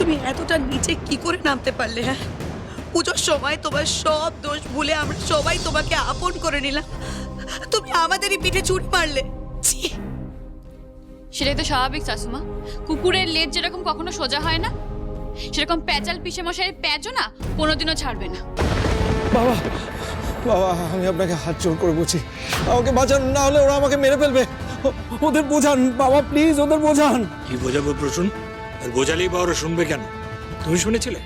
তুমি এতটা নিচে কি করে নামতে পারলে? হ্যাঁ, পুজোর সময় তোমার সব দোষ ভুলে আমরা সবাই তোমাকে আপন করে নিলাম, তুমি আমাদেরই পিঠে চুট মারলে। ছি! সেটাই তো স্বাভাবিক শাশুমা। কুকুরের লেজ যেরকম কখনো সোজা হয় না, সেরকম প্যাচাল পিসে মশাই প্যাচও না কোনোদিনও ছাড়বে না। বাবা বাবা, আমি আপনাকে হাত জোর করে বলছি, আমাকে বাঁচান, না হলে ওরা আমাকে মেরে ফেলবে। ওদের বোঝান বাবা, প্লিজ ওদের বোঝান। কি বোঝাবো প্রসূন? আর বোঝালেই বা ওরা শুনবে কেন? তুমি শুনেছিলে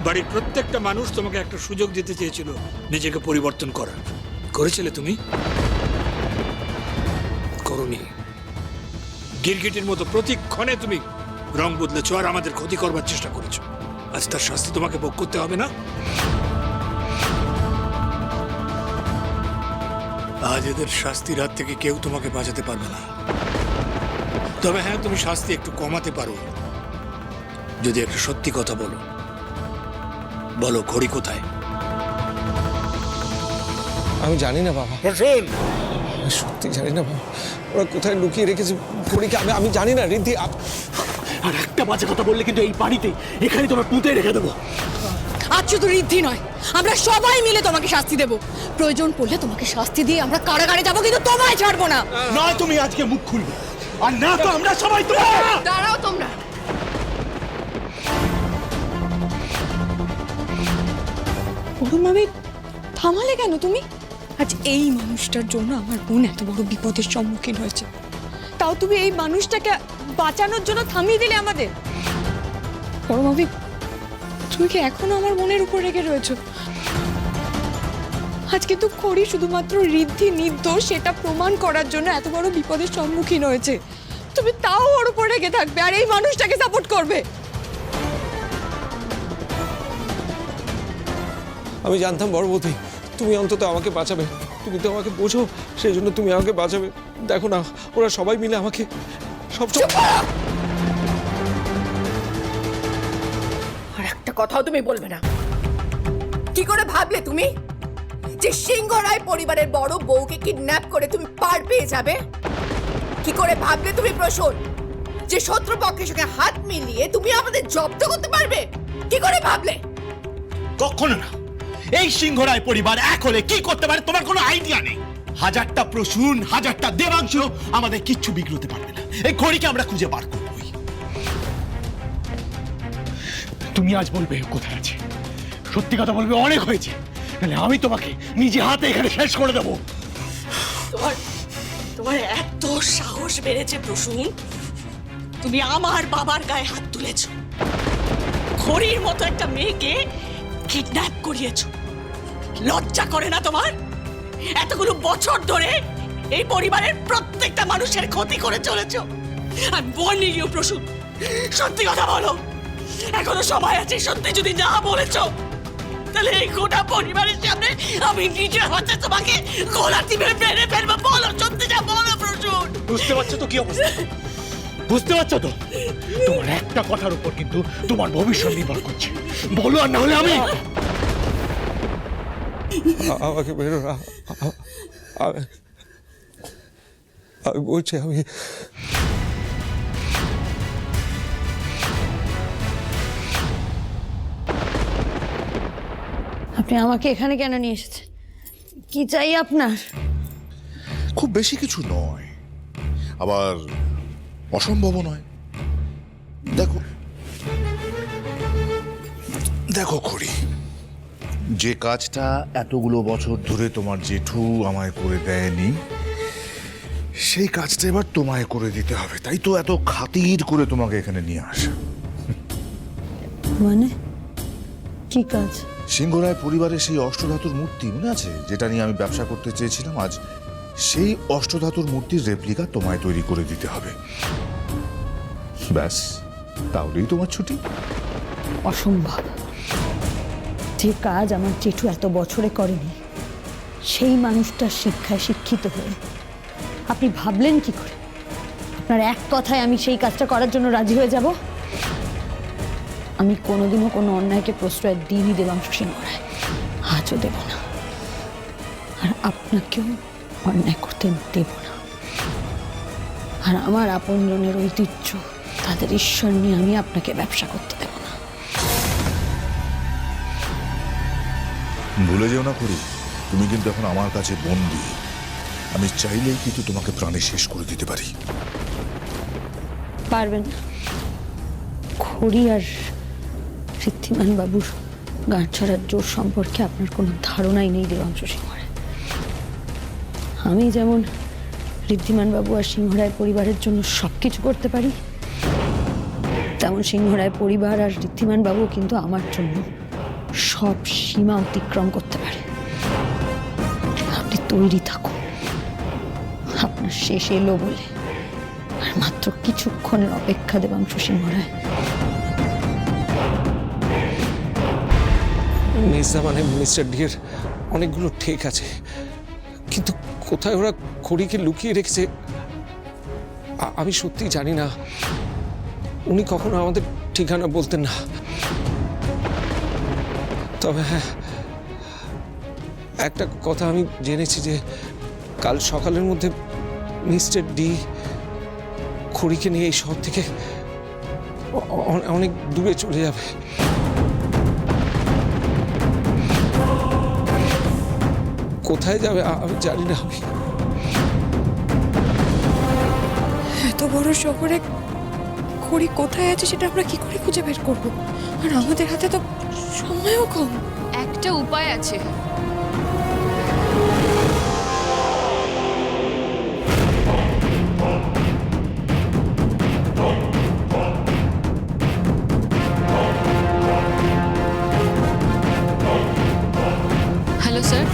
বাড়ির প্রত্যেকটা মানুষ তোমাকে একটা সুযোগ দিতে চেয়েছিল নিজেকে পরিবর্তন করার। করেছিলে তুমি? করনি। গিরগিটির মতো প্রতিক্ষণে তুমি রং বদলেছো আর আমাদের ক্ষতি করবার চেষ্টা করেছো। আজ তার শাস্তি তোমাকে ভোগ করতে হবে না? আজ এদের শাস্তির হাত থেকে কেউ তোমাকে বাঁচাতে পারবে না। তবে হ্যাঁ, তুমি শাস্তি একটু কমাতে পারো যদি একটা সত্যি কথা বলো। বলো, ঘড়ি কোথায়? আমি জানি না বাবা, প্রসূন! আমি সত্যি জানি না বাবা, ওরা কোথায় লুকিয়ে রেখেছে ঘড়িকে। আমি জানি না রিদ্ধি। আর একটা বাজে কথা বললে কিন্তু এই বাড়িতে এখানে তোমার পুঁতে রেখে দেবো। আজ শুধু ঋদ্ধি নয়, আমরা সবাই মিলে তোমাকে শাস্তি দেব। প্রয়োজন পড়লে তোমাকে শাস্তি দিয়ে আমরা কারাগারে যাবো, কিন্তু তোমায় ছাড়বো না। নয় তুমি আজকে মুখ খুলবে, আর না তো আমরা সবাই তো। দাঁড়াও তোমরা। মামি, থামালে কেন তুমি? আজ এই মানুষটার জন্য আমার বোন এত বড় বিপদের সম্মুখীন হয়েছে, তাও তুমি এই মানুষটাকে বাঁচানোর জন্য থামিয়ে দিলে আমাদের। বড় মামি, তুমি কি এখনো আমার বোনের উপর রেগে রয়েছো? আজ কিন্তু খড়ি শুধুমাত্র ঋদ্ধি নির্দোষ সেটা প্রমাণ করার জন্য এত বড় বিপদের সম্মুখীন হয়েছে, তুমি তাও ওর উপর রেগে থাকবে আর এই মানুষটাকে সাপোর্ট করবে? আমি জানতাম বড় বৌদি তুমি অন্তত আমাকে বাঁচাবে, তুমি তো আমাকে বোঝো, সেই জন্য তুমি আমাকে বাঁচাবে। দেখো না, ওরা সবাই মিলে আমাকে সব। আর একটা কথাও তুমি বলবে না। কি করে ভাবলে তুমি যে সিংহ রায় পরিবারের বড় বউকে কিডন্যাপ করে তুমি পার পেয়ে যাবে? কি করে ভাবলে তুমি প্রসূন যে শত্রুপক্ষের সঙ্গে হাত মিলিয়ে তুমি আমাদের জব্দ করতে পারবে? কি করে ভাবলে? কখনো না। এই সিংহরায় পরিবার এক হলে কি করতে পারে তোমার কোনো আইডিয়া নেই। হাজারটা প্রসূন, হাজারটা দেবাংশ আমাদের কিচ্ছু বিগড়তে পারবে না। এই ঘড়িকে আমরা খুঁজে বার করবই। তুমি আজ বলবে কোথায় আছে, সত্যি কথা বলবে অনেক হয়েছে, নাহলে আমি তোমাকে নিজে হাতে এখানে শেষ করে দেবো। তোমার এত সাহস বেড়েছে প্রসূন, তুমি আমার বাবার গায়ে হাত তুলেছো, খড়ির মতো একটা মেয়েকে কিডন্যাপ করিয়েছো। লজ্জা করে না তোমার? এতগুলো বছর ধরে এই পরিবারের প্রত্যেকটা মানুষের ক্ষতি করে চলেছো। আর বর্নি ইউ প্রসূন, সত্যি কথা বলো, এখনো সময় আছে। সত্যি যদি না বলেছো তাহলে এই গোটা পরিবারের সামনে আমি নিজের হাতে তোমাকে গলা টিপে মেরে ফেলবো। বলো, সত্যি যা বলো প্রসূন। বুঝতে পারছো তো কি অবস্থা? বুঝতে পারছো তো? তোমার একটা কথার উপর কিন্তু তোমার ভবিষ্যৎ নির্ভর করছে। বলো, আর না হলে আমি। আমাকে বেরো না, আমি বলছি আমি। আপনি আমাকে এখানে কেন নিয়ে এসেছেন? কি চাই আপনার? খুব বেশি কিছু নয়, আবার অসম্ভব নয়। দেখো দেখো খড়ি, যে কাজটা এতগুলো বছর ধরে তোমার জেঠু আমায় করে দেয়নি, সেই কাজটা এবার তোমায় করে দিতে হবে। তাই তো এত খাতির করে তোমাকে এখানে নিয়ে আসা। মানে কি কাজ? সিংহরায় পরিবারের সেই অষ্টধাতুর মূর্তি মনে আছে, যেটা নিয়ে আমি ব্যবসা করতে চেয়েছিলাম? আজ সেই অষ্টধাতুর মূর্তির রেপ্লিকা তোমায় তৈরি করে দিতে হবে। ব্যাস, তাহলেই তোমার ছুটি। অসম্ভব। যে কাজ আমার জেঠু এত বছরে করেনি, সেই মানুষটার শিক্ষায় শিক্ষিত হয়ে আপনি ভাবলেন কি করে আপনার এক কথায় আমি সেই কাজটা করার জন্য রাজি হয়ে যাব? আমি কোনোদিনও কোনো অন্যায়কে প্রশ্রয় দিইনি দেবাংশ সিংহরায়, আজও দেব না, আর আপনাকেও অন্যায় করতে দেব না। আর আমার আপনজনের ঐতিহ্য, তাদের ঈশ্বর নিয়ে আমি আপনাকে ব্যবসা করতে দেব না। ভুলে যেও না করি, তুমি কিন্তু এখন আমার কাছে বন্দী। আমি চাইলেই কিন্তু তোমাকে প্রাণে শেষ করে দিতে পারি। পারবেন না। খড়ি আর ঋদ্ধিমান বাবুর গাঁট ছড়ার জোর সম্পর্কে আপনার কোনো ধারণাই নেই দেবাংশু সিংহ রায়। আমি যেমন ঋদ্ধিমান বাবু আর সিংহ রায় পরিবারের জন্য সব কিছু করতে পারি, তেমন সিংহ রায় পরিবার আর ঋদ্ধিমান বাবু কিন্তু আমার জন্য সব সীমা অতিক্রম করতে পারে। আপনি তৈরি থাকুন, আপনার শেষ এলো বলে। আর মাত্র কিছুক্ষণের অপেক্ষা দেবাংশু সিংহ রায়। মেজদা মানে মিস্টার ডিয়ের অনেকগুলো ঠেক আছে, কিন্তু কোথায় ওরা খড়িকে লুকিয়ে রেখেছে আমি সত্যি জানি না। উনি কখনো আমাদের ঠিকানা বলতেন না। তবে হ্যাঁ, একটা কথা আমি জেনেছি যে কাল সকালের মধ্যে মিস্টার ডি খড়িকে নিয়ে এই শহর থেকে অনেক দূরে চলে যাবে। কোথায় যাবে আমি জানি না। আমি এত বড় শহরে খড়ি কোথায় আছে সেটা আমরা কি করে খুঁজে বের করব? আর আমাদের হাতে তো সময়ও কম। একটা উপায় আছে। Hello sir.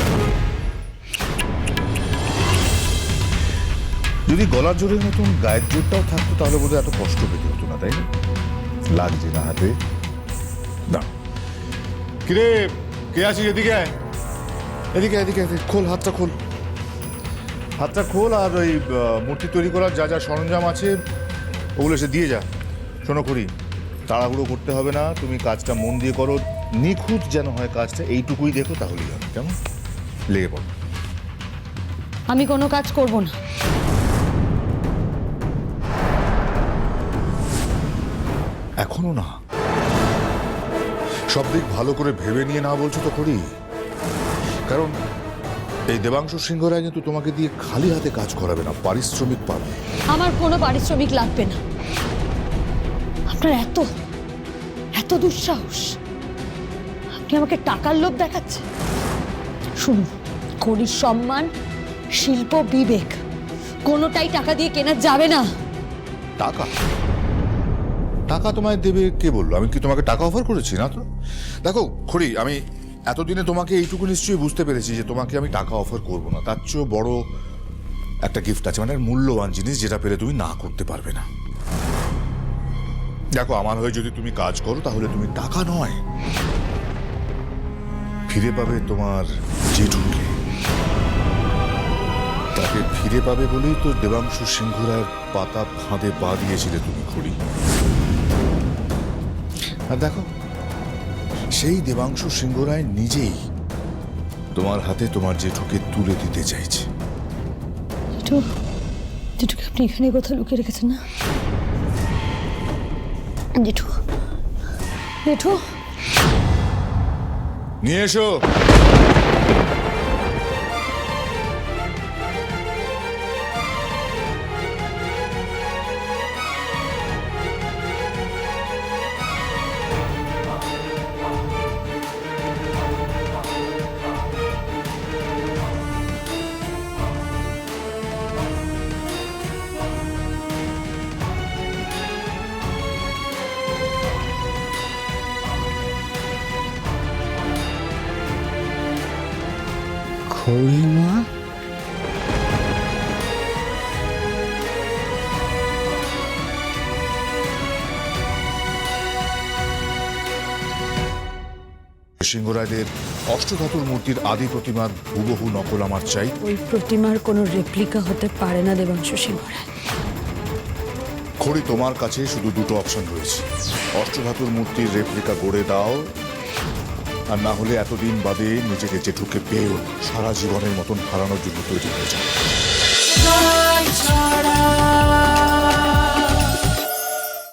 যদি গলার জোরের মতন গায়ের জোরটাও থাকতো তাহলে বোধহয় এত কষ্ট পেতে হতো না, তাই না? লাগছে না হাতে? না। কিরে, কে আছিস? এদিকে আয়, এদিকে এদিকে এদিকে। খোল, হাতটা খোল, হাতটা খোল। আর ওই মূর্তি তৈরি করার যা যা সরঞ্জাম আছে ওগুলো এসে দিয়ে যা। শোনো করি, তাড়াহুড়ো করতে হবে না, তুমি কাজটা মন দিয়ে করো, নিখুঁত যেন হয় কাজটা, এইটুকুই দেখো, তাহলেই হবে। কেমন? লেগে পড়ো। আমি কোনো কাজ করব না। এখনো না? সব দিক ভালো করে ভেবে নিয়ে না বলছো তো করি। কারণ এই দেবাংশু সিংহ রায় কিন্তু তোমাকে দিয়ে খালি হাতে কাজ করাবে না, পারিশ্রমিক পাবে। আমার কোনো পারিশ্রমিক লাগবে না। আপনার এত এত দুঃসাহস, আপনি আমাকে টাকার লোভ দেখাচ্ছেন। শুনুন, খড়ির সম্মান, শিল্প, বিবেক কোনোটাই টাকা দিয়ে কেনা যাবে না। টাকা? টাকা তোমায় দেবে কে বললো? আমি কি তোমাকে টাকা অফার করেছি? না তো। দেখো খড়ি, আমি এতদিনে তোমাকে এইটুকু নিশ্চয়ই বুঝতে পেরেছি যে তোমাকে আমি টাকা অফার করব না। তার চেয়েও বড় একটা গিফট আছে, মানে মূল্যবান জিনিস, যেটা পেলে তুমি না করতে পারবে না। দেখো, আমার হয়ে যদি তুমি কাজ করো তাহলে তুমি টাকা নয়, ফিরে পাবে তোমার জেঠুকে। তাকে ফিরে পাবে বলেই তো দেবাংশু সিংহ রায়ের পাতা ফাঁদে পা দিয়েছিলে তুমি খড়ি। আর দেখো, সেই দেবাংশু সিংহ রায় নিজেই তোমার হাতে তোমার জেঠুকে তুলে দিতে চাইছে। জেঠুকে আপনি এখানে কোথাও লুকিয়ে রেখেছেন না? জেঠু, জেঠু, নিয়ে এসো। খড়িমা, সিংহরায়দের অষ্টধাতুর মূর্তির আদি প্রতিমার হুবহু নকল আমার চাই। ওই প্রতিমার কোনো রেপ্লিকা হতে পারে না দেবাংশু সিংহ রায়। খড়ি, তোমার কাছে শুধু দুটো অপশন রয়েছে। অষ্টধাতুর মূর্তির রেপ্লিকা গড়ে দাও, আর না হলে এতদিন বাদে নিজেকে জেঠুকে পেয়েও সারা জীবনের মতন হারানোর জন্য তৈরি হয়ে যাও।